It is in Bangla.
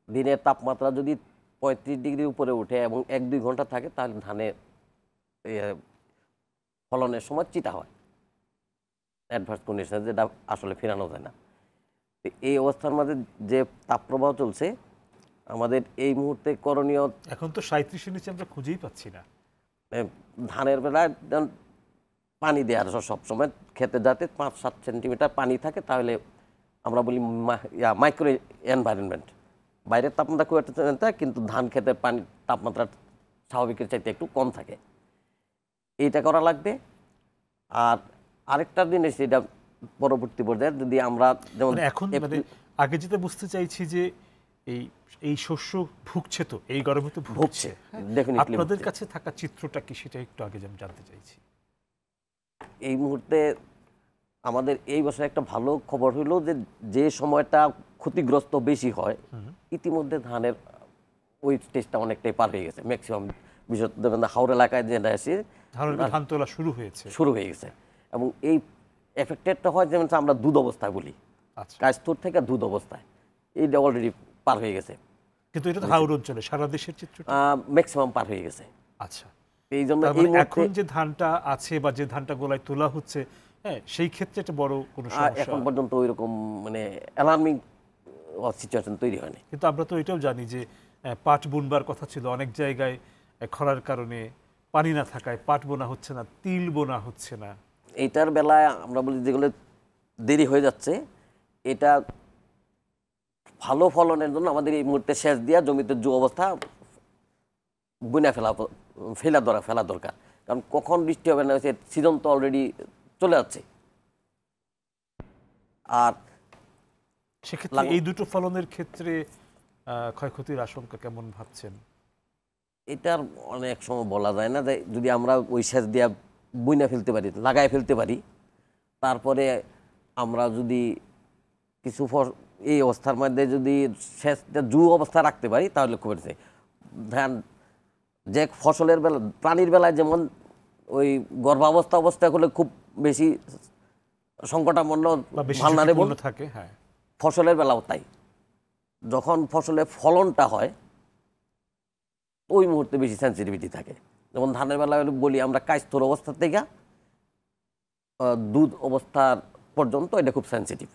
দিনের তাপমাত্রা যদি 35 ডিগ্রির উপরে উঠে এবং 1-2 ঘন্টা থাকে তাহলে ধানের ফলনের সময় চিটা হয়, অ্যাডভার্স কন্ডিশন, যেটা আসলে ফেরানো যায় না। এই অবস্থার মাঝে যে তাপপ্রবাহ চলছে, আমাদের এই মুহূর্তে করণীয়, এখন তো 37-এর নিচে আমরা খুঁজেই পাচ্ছি না। ধানের বেলায় পানি দেওয়ার সবসময় খেতে যাতে 5-7 সেন্টিমিটার পানি থাকে, তাহলে আমরা বলি মাইক্রো এনভায়রনমেন্ট। বাইরের তাপমাত্রা খুব একটা, কিন্তু ধান খেতে পানি তাপমাত্রা স্বাভাবিকের চাইতে একটু কম থাকে, এইটা করা লাগবে। আর আরেকটা জিনিস, এটা পরবর্তী পর্যায়ে যদি আমরা যেমন এখন আগে যেটা বুঝতে চাইছি যে এই শস্য ভুগছে, তো এই গরমে তো ভুগছে, আপনাদের কাছে থাকা চিত্রটা কি সেটা একটু আগে যেমন জানতে চাইছি। এই মুহূর্তে আমাদের এই বছর একটা ভালো খবর হলো যে সময়টা ক্ষতিগ্রস্ত বেশি হয়, ইতিমধ্যে ধানের ওই স্টেজটা অনেকটাই পার হয়ে গেছে। ম্যাক্সিমাম বিশেষ হাওড় এলাকায় যেটা আছে ধান তোলা শুরু হয়ে গেছে এবং এই এফেক্টেডটা হয় যেমন আমরা দুধ অবস্থায় বলি, কাজস্থর থেকে দুধ অবস্থায়, এইটা অলরেডি পার হয়ে গেছে। কিন্তু এটা তো হাওড় অঞ্চলে, সারা দেশের চিত্রটা ম্যাক্সিমাম পার হয়ে গেছে। আচ্ছা, এই জন্য এখন যে ধানটা আছে বা যে ধানটা গোলায় তোলা হচ্ছে, হ্যাঁ, সেই ক্ষেত্রে একটা বড় কোনো সমস্যা এখন পর্যন্ত ওইরকম অ্যালার্মিং সিচুয়েশন তৈরি হয়নি। কিন্তু আমরা তো এটাও জানি যে পাট বুনবার কথা ছিল, অনেক জায়গায় খরার কারণে পানি না থাকায় পাট বোনা হচ্ছে না, তিল বোনা হচ্ছে না। এইটার বেলায় আমরা বলি যেগুলো দেরি হয়ে যাচ্ছে, এটা ভালো ফলনের জন্য আমাদের এই মুহূর্তে সেচ দিয়া জমিতে যে অবস্থা বুনা ফেলা দরকার, কারণ কখন বৃষ্টি হবে না সিজন তো অলরেডি চলে যাচ্ছে। আর সেক্ষেত্রে এই দুটো ফলনের ক্ষেত্রে ক্ষয়ক্ষতির আশঙ্কা কেমন ভাবছেন? এটার অনেক সময় বলা যায় না, যে যদি আমরা ওই সেচ দিয়া বুনা ফেলতে পারি, লাগাই ফেলতে পারি, তারপরে আমরা যদি কিছু এই অবস্থার মধ্যে যদি সেচটা অবস্থা রাখতে পারি, তাহলে খুব ধান যে ফসলের বেলা, প্রাণীর বেলায় যেমন ওই গর্ভাবস্থা হলে খুব বেশি সংকটাপন্ন ভালনারেবল থাকে, হ্যাঁ, ফসলের বেলাও তাই। যখন ফসলের ফলনটা হয় ওই মুহূর্তে বেশি সেন্সিটিভিটি থাকে। যেমন ধানের বেলায় বলি আমরা কায়স্থর অবস্থা থেকে দুধ অবস্থার পর্যন্ত এটা খুব সেন্সিটিভ।